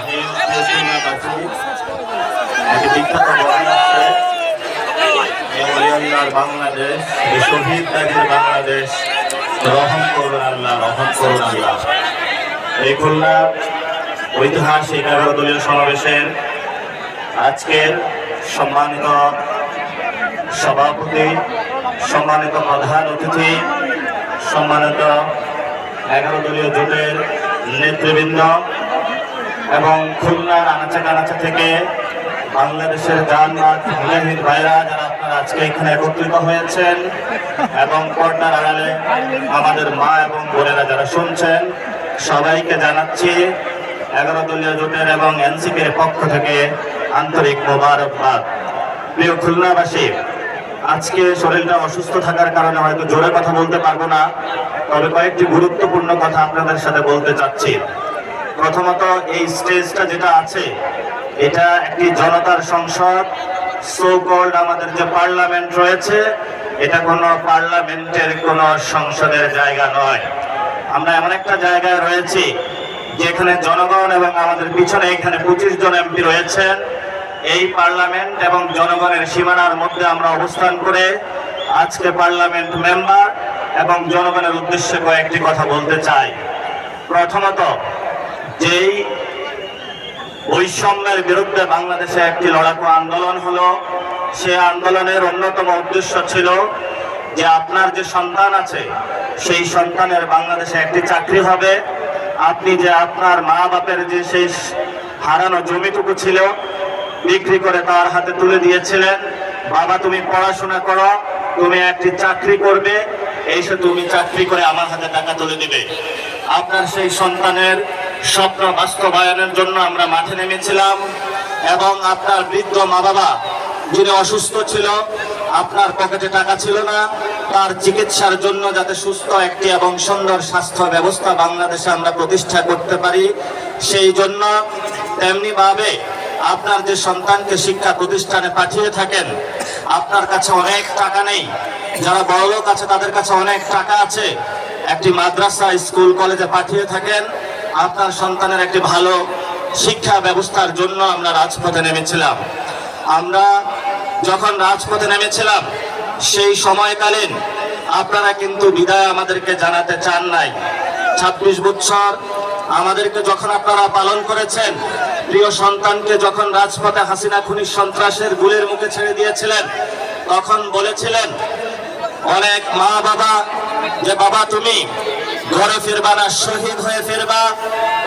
রহিম একটি বিখ্যাত বয়ান আছে, এই ওলিয়াল্লাহর বাংলাদেশ, এই শহীদ গাজীর বাংলাদেশ, রহম করুন আল্লাহ, রহম করুন আল্লাহ। এই খুলনা ঐতিহাসিক 11 দলীয় সমাবেশের আজকের সম্মানিত সভাপতি, সম্মানিত প্রধান অতিথি, সম্মানিত 11 দলীয় জোটের নেতৃবৃন্দ এবং খুলনার আনাচে কানাচে থেকে বাংলাদেশের জানমাল মুজাহিদ ভাইরা যারা আপনারা আজকে এখানে একত্রিত হয়েছেন এবং পর্দার আড়ালে আমাদের মা এবং বোনেরা যারা শুনছেন, সবাইকে জানাচ্ছি 11 দলীয় জোটের এবং এনসিপির পক্ষ থেকে আন্তরিক মোবারকবাদ। প্রিয় খুলনাবাসী, আজকে শরীরটা অসুস্থ থাকার কারণে হয়তো জোরে কথা বলতে পারবো না, তবে কয়েকটি গুরুত্বপূর্ণ কথা আপনাদের সাথে বলতে চাচ্ছি। প্রথমত, এই স্টেজটা যেটা আছে এটা একটি জনতার সংসদ, সো কল্ড আমাদের যে পার্লামেন্ট রয়েছে, এটা কোনো পার্লামেন্টের কোনো সংসদের জায়গা নয়। আমরা এমন একটা জায়গায় রয়েছি যেখানে জনগণ এবং আমাদের পিছনে এখানে 25 জন এমপি রয়েছেন। এই পার্লামেন্ট এবং জনগণের সীমানার মধ্যে আমরা অবস্থান করে আজকে পার্লামেন্ট মেম্বার এবং জনগণের উদ্দেশ্যে কয়েকটি কথা বলতে চাই। প্রথমত, যেই বৈষম্যের বিরুদ্ধে বাংলাদেশে একটি লড়াকু আন্দোলন হলো, সে আন্দোলনের অন্যতম উদ্দেশ্য ছিল যে আপনার যে সন্তান আছে সেই সন্তানের বাংলাদেশে একটি চাকরি হবে। আপনি যে আপনার মা বাপের যে সেই হারানো জমিটুকু ছিল বিক্রি করে তার হাতে তুলে দিয়েছিলেন, বাবা তুমি পড়াশোনা করো, তুমি একটি চাকরি করবে, এসে তুমি চাকরি করে আমার হাতে টাকা তুলে দিবে। আপনার সেই সন্তানের স্বপ্ন বাস্তবায়নের জন্য আমরা মাঠে নেমেছিলাম এবং আপনার বৃদ্ধ মা বাবা যিনি অসুস্থ ছিল, আপনার পকেটে টাকা ছিল না, তার চিকিৎসার জন্য যাতে সুস্থ একটি এবং সুন্দর স্বাস্থ্য ব্যবস্থা বাংলাদেশে আমরা প্রতিষ্ঠা করতে পারি, সেই জন্য তেমনি ভাবে আপনার যে সন্তানকে শিক্ষা প্রতিষ্ঠানে পাঠিয়ে থাকেন, আপনার কাছে অনেক টাকা নেই, যারা বড়লোক আছে তাদের কাছে অনেক টাকা আছে, একটি মাদ্রাসা স্কুল কলেজে পাঠিয়ে থাকেন, আপনার সন্তানের একটি ভালো শিক্ষা ব্যবস্থার জন্য আমরা রাজপথে নেমেছিলাম। আমরা যখন রাজপথে নেমেছিলাম সেই সময়কালীন আপনারা কিন্তু বিদায় আমাদেরকে জানাতে চান নাই। 26 বছর আমাদেরকে যখন আপনারা পালন করেছেন, প্রিয় সন্তানকে যখন রাজপথে হাসিনা খুনি সন্ত্রাসের গুলির মুখে ছেড়ে দিয়েছিলেন, তখন বলেছিলেন অনেক মা বাবা যে বাবা তুমি ঘরে ফিরবা না, শহীদ হয়ে ফিরবা,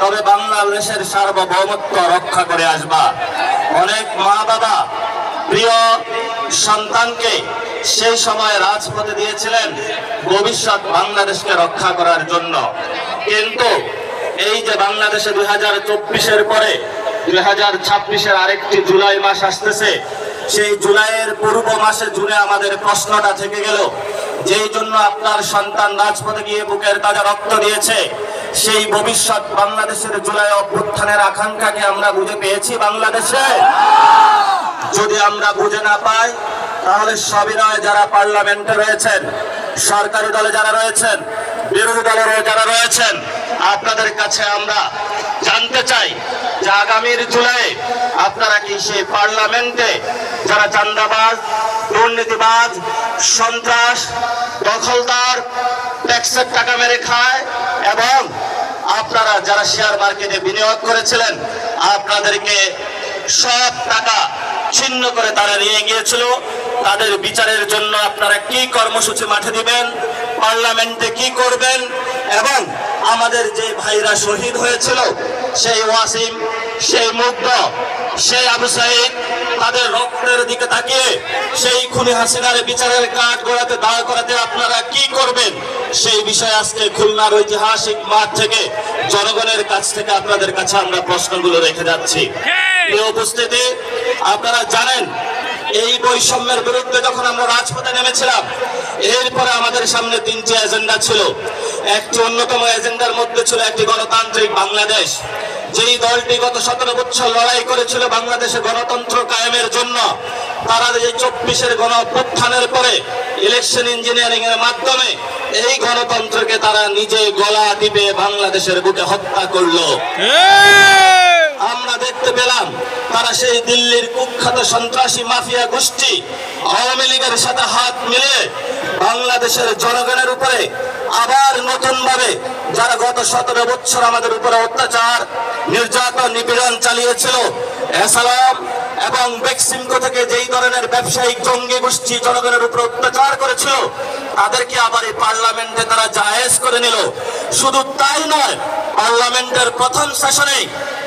তবে বাংলাদেশের সার্বভৌমত্ব রক্ষা করে আসবা। অনেক মা বাবা প্রিয় সন্তানকে সেই সময় রাজপথে দিয়েছিলেন ভবিষ্যৎ বাংলাদেশকে রক্ষা করার জন্য। কিন্তু এই যে বাংলাদেশে 2024-এর পরে 2026-এর আরেকটি জুলাই মাস আসতেছে, সেই জুলাইয়ের পূর্ব মাসে জুনে আমাদের প্রশ্নটা থেকে গেল, যেই জন্য আপনার সন্তান রাজপথে গিয়ে বুকের তাজা রক্ত দিয়েছে, সেই ভবিষ্যৎ বাংলাদেশের জুলাই অভ্যুত্থানের আকাঙ্ক্ষাকে আমরা বুঝে পেয়েছি বাংলাদেশে? যদি আমরা বুঝে না পাই, তাহলে সবিনয় যারা পার্লামেন্টে রয়েছেন, সরকারি দলে যারা রয়েছেন, বিরোধী দলের যারা রয়েছেন, আপনাদের কাছে আমরা জানতে চাই যে আগামীর জুলাই আপনারা কি সেই পার্লামেন্টে যারা চাঁদাবাজ, দুর্নীতিবাজ, সন্ত্রাস, দখলদার, ট্যাক্সের টাকা মেরে খায় এবং আপনারা যারা শেয়ার মার্কেটে বিনিয়োগ করেছিলেন, আপনাদেরকে সব টাকা ছিন্ন করে তারা নিয়ে গিয়েছিল, তাদের বিচারের জন্য আপনারা কি কর্মসূচি মাঠে দিবেন, পার্লামেন্টে কি করবেন, এবং আমাদের যে ভাইরা শহীদ হয়েছিল সেই ওয়াসিম, সেই মুগ্ধ, সেই আবু সাইদ, তাদের রক্তের দিকে তাকিয়ে সেই খুনি হাসিনার বিচারের কাঠ গড়াতে দাঁড় করাতে আপনারা কি করবেন, সেই বিষয়ে আজকে খুলনার ঐতিহাসিক মাঠ থেকে জনগণের কাছ থেকে আপনাদের কাছে আমরা প্রশ্নগুলো রেখে যাচ্ছি। এই উপস্থিতি, আপনারা জানেন এই বৈষম্যের বিরুদ্ধে যখন আমরা রাজপথে নেমেছিলাম, এরপরে আমাদের সামনে 3টি এজেন্ডা ছিল। একটি অন্যতম এজেন্ডার মধ্যে ছিল একটি গণতান্ত্রিক বাংলাদেশ। যেই দলটি গত 17 বছর লড়াই করেছিল বাংলাদেশে গণতন্ত্র কায়েমের জন্য, তারা এই 24-এর গণ অভ্যুত্থানের পরে ইলেকশন ইঞ্জিনিয়ারিং এর মাধ্যমে এই গণতন্ত্রকে তারা নিজে গলা টিপে বাংলাদেশের বুকে হত্যা করলো। আমরা দেখতে পেলাম তারা সেই দিল্লির কুখ্যাত সন্ত্রাসী মাফিয়া গোষ্ঠী আওয়ামী লীগের সাথে হাত মিলিয়ে বাংলাদেশের জনগণের উপরে আবার নতুন ভাবে যারা গত 17 বছর আমাদের উপরে অত্যাচার নির্যাতন নিপীড়ন চালিয়েছিল এসালাম এবং বেক্সিমকো থেকে যেই ধরনের ব্যবসায়িক জঙ্গি গোষ্ঠী জনগণের উপর অত্যাচার করেছিল তাদেরকে আবার এই পার্লামেন্টে তারা জায়েজ করে নিল। শুধু তাই নয়, পার্লামেন্টের প্রথম সেশনে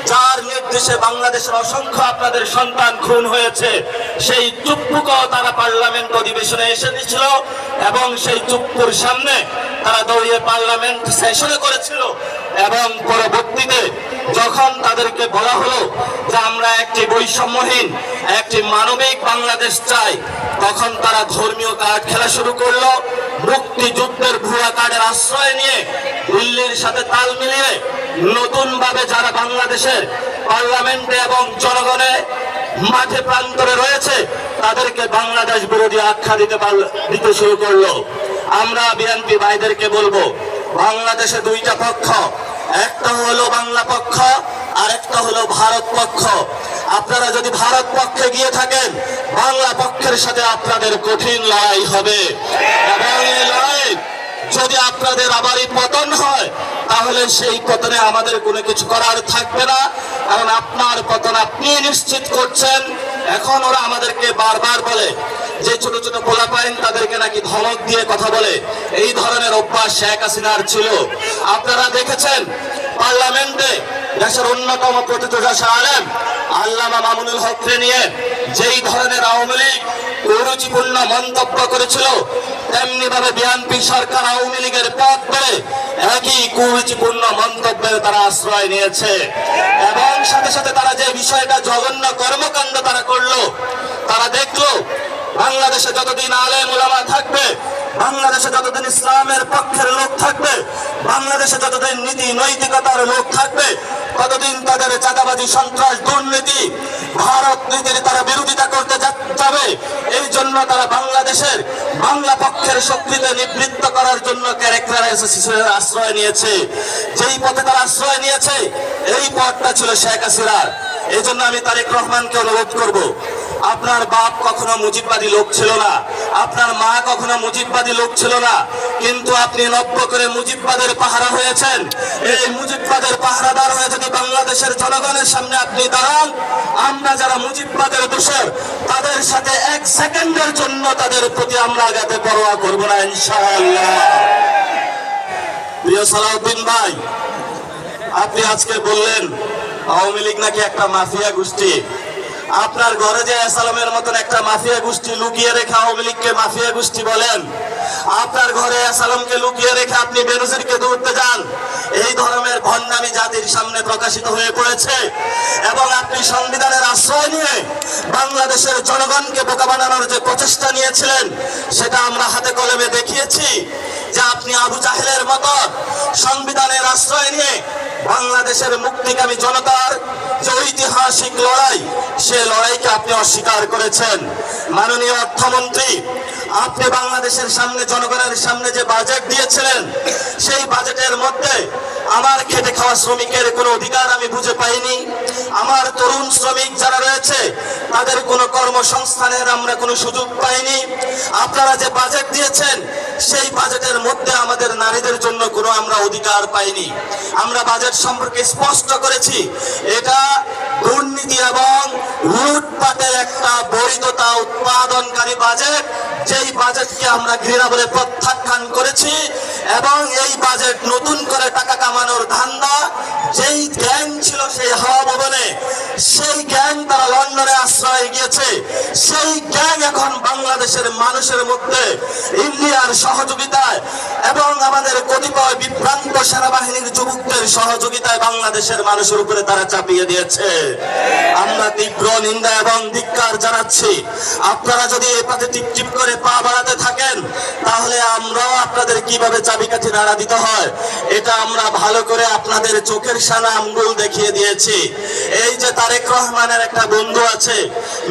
যার নির্দেশে বাংলাদেশের অসংখ্য আপনাদের সন্তান খুন হয়েছে সেই চুপ্পুকেও তারা পার্লামেন্ট অধিবেশনে এসে দিয়েছিল এবং সেই চুপ্পুর সামনে তারা দৌড়িয়ে পার্লামেন্ট সেশনে করেছিল। এবং পরবর্তীতে যখন তাদেরকে বলা হলো যে আমরা একটি বৈষম্যহীন একটি মানবিক বাংলাদেশ চাই, তখন তারা ধর্মীয় কার্ড খেলা শুরু করলো। মুক্তিযুদ্ধের ভুয়া কার্ডের আশ্রয় নিয়ে দিল্লির সাথে তাল মিলিয়ে নতুন ভাবে যারা বাংলাদেশের পার্লামেন্টে এবং জনগণে মাঠে প্রান্তরে রয়েছে তাদেরকে বাংলাদেশ বিরোধী আখ্যা দিতে শুরু করলো। আমরা বিএনপি ভাইদেরকে বলবো, বাংলাদেশে দুইটা পক্ষ, একটা হলো বাংলা পক্ষ আর একটা হলো ভারত পক্ষ। আপনারা যদি ভারত পক্ষে গিয়ে থাকেন বাংলা পক্ষের সাথে আপনাদের কঠিন লড়াই হবে এবং এই লড়াই যদি আপনাদের আবারই পতন হয় তাহলে সেই পতনে আমাদের কোনো কিছু করার থাকবে না, কারণ আপনার পতন আপনি নিশ্চিত করছেন। এখন ওরা আমাদেরকে বারবার বলে যে ছোট ছোট পোলাপাইন তাদেরকে নাকি ধমক দিয়ে কথা বলে, এই ধরনের অভ্যাস শেখ হাসিনার ছিল। আপনারা দেখেছেন পার্লামেন্টে দেশের অন্যতম প্রতিষ্ঠা আলেম আল্লামা মামুনুল হককে নিয়ে যেই ধরনের আওয়ামী লীগ কুরুচিপূর্ণ মন্তব্য করেছিল, তেমনি ভাবে বিএনপি সরকার আওয়ামী লীগের পথ ধরে একই কুরুচিপূর্ণ মন্তব্যের তারা আশ্রয় নিয়েছে। এবং সাথে সাথে তারা যে বিষয়টা জঘন্য কর্মকাণ্ড তারা করলো, তারা দেখলো বাংলাদেশে যতদিন আলেম ওলামা থাকবে, বাংলাদেশে যতদিন ইসলামের পক্ষের লোক থাকবে, বাংলাদেশে যতদিন নীতি নৈতিকতার লোক থাকবে, ততদিন তাদের চাঁদাবাজি সন্ত্রাস দুর্নীতি ভারত নীতির তারা বিরোধিতা করতে যাবে। এই জন্য তারা বাংলাদেশের বাংলা পক্ষের শক্তিতে নিবৃত্ত করার জন্য ক্যারেক্টার অ্যাসোসিয়েশনের আশ্রয় নিয়েছে। যেই পথে তারা আশ্রয় নিয়েছে এই পথটা ছিল শেখ হাসিনার। এই জন্য আমি তারেক রহমানকে অনুরোধ করব, আপনার বাপ কখনো মুজিববাদী লোক ছিল না, আপনার মা কখনো মুজিববাদী লোক ছিল না, কিন্তু আপনি নব্য করে মুজিববাদের পাহারা হয়েছেন। এই মুজিববাদের পাহারাদার হয়ে যদি বাংলাদেশের জনগণের সামনে আপনি দাঁড়ান, আমরা যারা মুজিববাদের দোষর তাদের সাথে এক সেকেন্ডের জন্য তাদের প্রতি আমরা আঘাতে পরোয়া করবো না ইনশাআল্লাহ। প্রিয় সালাউদ্দিন ভাই, আপনি আজকে বললেন আওয়ামী লীগ নাকি একটা মাফিয়া গোষ্ঠী। আপনার ঘরে যে আসালামের মতন একটা মাফিয়া গোষ্ঠী লুকিয়ে রেখে আওয়ামী লীগকে মাফিয়া গোষ্ঠী বলেন, আপনার ঘরে আসালামকে লুকিয়ে রেখে আপনি বেনজিরকে ধরতে যান, এই ধরনের ভণ্ডামি জাতির সামনে প্রকাশিত হয়ে পড়েছে। এবং আপনি সংবিধানের আশ্রয় নিয়ে বাংলাদেশের জনগণকে বোকা বানানোর যে প্রচেষ্টা নিয়েছিলেন সেটা আমরা হাতে কলমে দেখিয়েছি যে আপনি আবু জাহেলের মতো সংবিধানের আশ্রয় নিয়ে বাংলাদেশের মুক্তিকামী জনতার যে ঐতিহাসিক লড়াই, সে লড়াইকে আপনি অস্বীকার করেছেন। মাননীয় অর্থমন্ত্রী, আপনি বাংলাদেশের সামনে জনগণের সামনে যে বাজেট দিয়েছিলেন সেই বাজেটের মধ্যে আমার খেটে খাওয়া শ্রমিকের কোনো অধিকার আমি বুঝে পাইনি। আমার তরুণ শ্রমিক যারা রয়েছে তাদের কোনো কর্মসংস্থানের আমরা কোনো সুযোগ পাইনি। আপনারা যে বাজেট দিয়েছেন সেই বাজেটের মধ্যে আমাদের নারীদের জন্য কোনো আমরা অধিকার পাইনি। আমরা বাজেট সম্পর্কে স্পষ্ট করেছি এটা দুর্নীতি এবং লুটপাটের একটা বৈধতা উৎপাদনকারী বাজেট, যেই বাজেটকে আমরা ঘৃণা বলে প্রত্যাখ্যান করেছি। এবং এই বাজেট নতুন করে টাকা কামানোর ধান্দা, যেই গ্যাং ছিল সেই হাওয়া ভবনে, সেই গ্যাং তারা লন্ডনে আশ্রয় গিয়েছে, সেই গ্যাং এখন বাংলাদেশের মানুষের মধ্যে ইন্ডিয়ার সহযোগিতায় এবং আমাদের কতিপয় বিভ্রান্ত সেনাবাহিনীর যুবকদের সহযোগিতায় বাংলাদেশের মানুষের উপরে তারা চাপিয়ে দিয়েছে। আমরা তীব্র নিন্দা এবং ধিক্কার জানাচ্ছি। আপনারা যদি এই পথে টিপটিপ করে পা বাড়াতে থাকেন তাহলে আমরাও আপনাদের কিভাবে চাবিকাঠি নাড়া দিতে হয় এটা আমরা ভালো করে আপনাদের চোখের সামনে আঙ্গুল দেখিয়ে দিয়েছি। এই যে তারেক রহমানের একটা বন্ধু আছে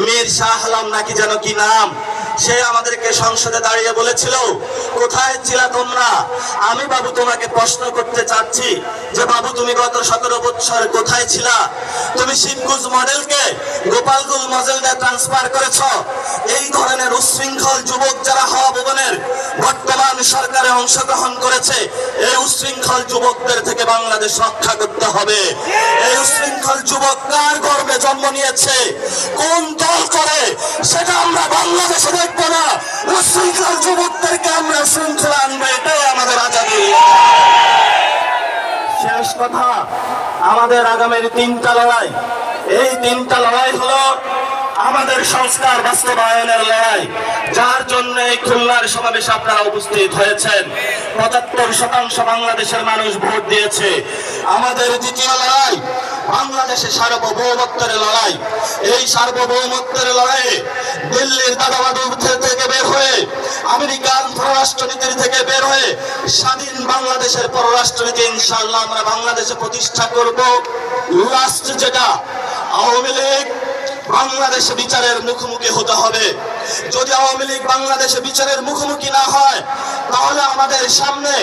মীর শাহ আলম নাকি যেন কি নাম, সে আমাদেরকে সংসদে দাঁড়িয়ে বলেছিল, কোথায় ছিলা তোমরা? আমি বাবু তোমাকে প্রশ্ন করতে চাচ্ছি যে বাবু তুমি গত 17 বছর কোথায় ছিলা? তুমি শিবগুজ মডেলকে গোপালগুল মডেলে ট্রান্সফার করেছ। এই ধরনের উশৃঙ্খল যুবক যারা হাওয়া ভবনের বর্তমান সরকারে অংশগ্রহণ করেছে, এই উশৃঙ্খল যুবকদের থেকে বাংলাদেশ রক্ষা করতে হবে। এই উশৃঙ্খল যুবক কার গর্ভে জন্ম নিয়েছে, কোন দল করে, সেটা আমরা বাংলাদেশে দেখবো না। উশৃঙ্খল যুবকদেরকে আমরা শৃঙ্খলা আনবো, এটাই আমাদের আজাদী। শেষ কথা, আমাদের আগামীর 3টা লড়াই। এই 3টা লড়াই হলো আমাদের সংস্কার বাস্তবায়নের লড়াই, যার জন্য এই খুলনার সমাবেশে আপনারা উপস্থিত হয়েছেন। 75% বাংলাদেশের মানুষ ভোট দিয়েছে। আমাদের দ্বিতীয় লড়াই বাংলাদেশের সার্বভৌমত্বের লড়াই। এই সার্বভৌমত্বের লড়াইয়ে দিল্লির দাদাবাদু থেকে বের হয়ে, আমেরিকান পররাষ্ট্রনীতির থেকে বের হয়ে স্বাধীন বাংলাদেশের পররাষ্ট্রনীতি ইনশাআল্লাহ আমরা বাংলাদেশে প্রতিষ্ঠা করব। লাস্ট যেটা, আওয়ামী লীগ বাংলাদেশে বিচারের মুখোমুখি হতে হবে। যদি আওয়ামী লীগ বাংলাদেশে বিচারের মুখোমুখি না হয়, তাহলে আমাদের সামনে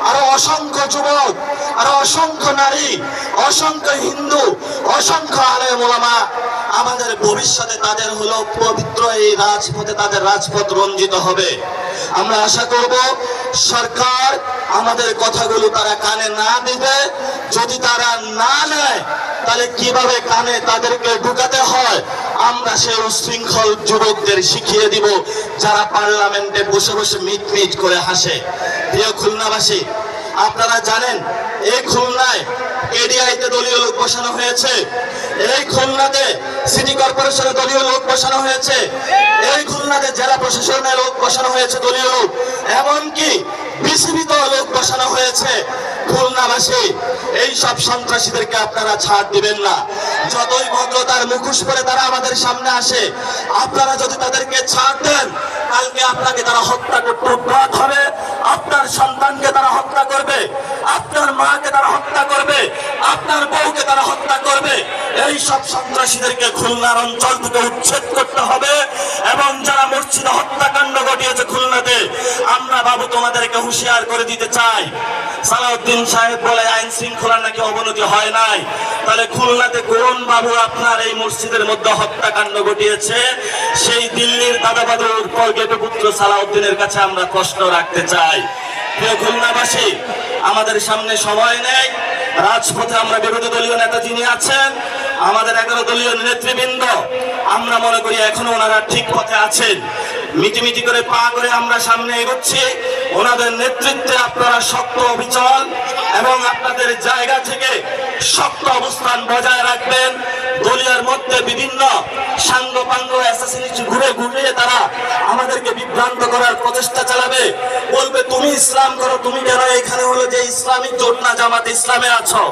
আরো অসংখ্য যুবক, আরো অসংখ্য নারী, অসংখ্য হিন্দু, অসংখ্য আলেম ওলামা, আমাদের ভবিষ্যতে তাদের হলো পবিত্র এই রাজপথে তাদের রাজপথ রঞ্জিত হবে। আমরা আশা করব সরকার আমাদের কথাগুলো তারা কানে না দিবে। যদি তারা না নেয়, তাহলে কিভাবে কানে তাদেরকে ঢুকাতে হয় আমরা সেই উশৃঙ্খল যুবকদের শিখিয়ে দিব, যারা পার্লামেন্টে বসে বসে মিট মিট করে হাসে। প্রিয় খুলনাবাসী, আপনারা জানেন এই খুলনায় এডিআইতে দলীয় লোক বসানো হয়েছে, এই খুলনাতে সিটি কর্পোরেশনে দলীয় লোক বসানো হয়েছে, এই খুলনাতে জেলা প্রশাসনে লোক বসানো হয়েছে দলীয় লোক, এমনকি বিসিবিতে লোক বসানো হয়েছে। খুলনাবাসী, এই সব সন্ত্রাসীদেরকে আপনারা ছাড় দিবেন না। যতই ভদ্রতার মুখোশ পরে তারা আমাদের সামনে আসে, আপনারা যদি তাদেরকে ছাড় দেন, কালকে আপনাকে তারা হত্যা করতে উদ্যত হবে, আপনার সন্তানকে তারা হত্যা করবে, আপনার মাকে তারা হত্যা করবে, আপনার বউকে তারা হত্যা করবে। এই সব সন্ত্রাসীদেরকে খুলনার অঞ্চল থেকে উচ্ছেদ করতে হবে। এবং যারা মসজিদে হত্যাকাণ্ড ঘটিয়েছে খুলনাতে, আমরা বাবু তোমাদেরকে হুঁশিয়ার করে দিতে চাই। সালাউদ্দিন সাহেব বলে আইন শৃঙ্খলার নাকি অবনতি হয় নাই, তাহলে খুলনাতে কোন বাবু আপনার এই মসজিদের মধ্যে হত্যাকাণ্ড ঘটিয়েছে? সেই দিল্লির দাদাবাদুর পরগেট পুত্র সালাউদ্দিনের কাছে আমরা প্রশ্ন রাখতে চাই। প্রিয় খুলনাবাসী, আমাদের সামনে সময় নেই। রাজপথে আমরা বিরোধী দলীয় নেতা যিনি আছেন, আমাদের 11 দলীয় নেতৃবৃন্দ, আমরা মনে করি এখনো ওনারা ঠিক পথে আছেন। মিটিমিটি করে পা করে আমরা সামনে এগোচ্ছি। ওনাদের নেতৃত্বে আপনারা শক্ত অবিচল এবং আপনাদের জায়গা থেকে শক্ত অবস্থান বজায় রাখবেন। দলীয়ের মধ্যে বিভিন্ন সাঙ্গপাঙ্গ অ্যাসাসিনিটি ঘুরে ঘুরে তারা আমাদেরকে বিভ্রান্ত করার প্রচেষ্টা চালাবে। বলবে তুমি ইসলাম করো, তুমি কেন এখানে হলো যে ইসলামিক জোট না জামাত ইসলামে আছো?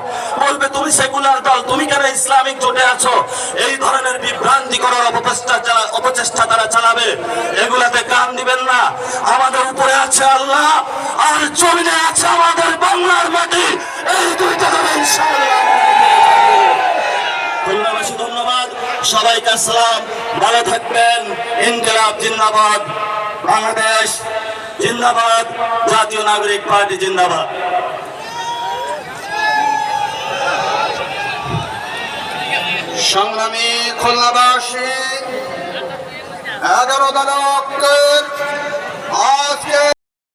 বলবে তুমি সেকুলার দল, তুমি কেন ইসলামিক জোটে আছো? এই ধরনের বিভ্রান্তি করার অপচেষ্টা তারা চালাবে। এগুলাতে কান দিবেন না। আমাদের উপরে আছে আল্লাহ, আর জমিনে আছে আমাদের বাংলার মাটি। এই দুইটা দল ইনশাআল্লাহ। খুলনাবাসী ধন্যবাদ, সবাইকে আসসালাম, ভালো থাকবেন। ইনকিলাব জিন্দাবাদ, বাংলাদেশ জিন্দাবাদ, জাতীয় নাগরিক পার্টি জিন্দাবাদ। সংগ্রামী খুলনাবাসী, 11 দলের আজকে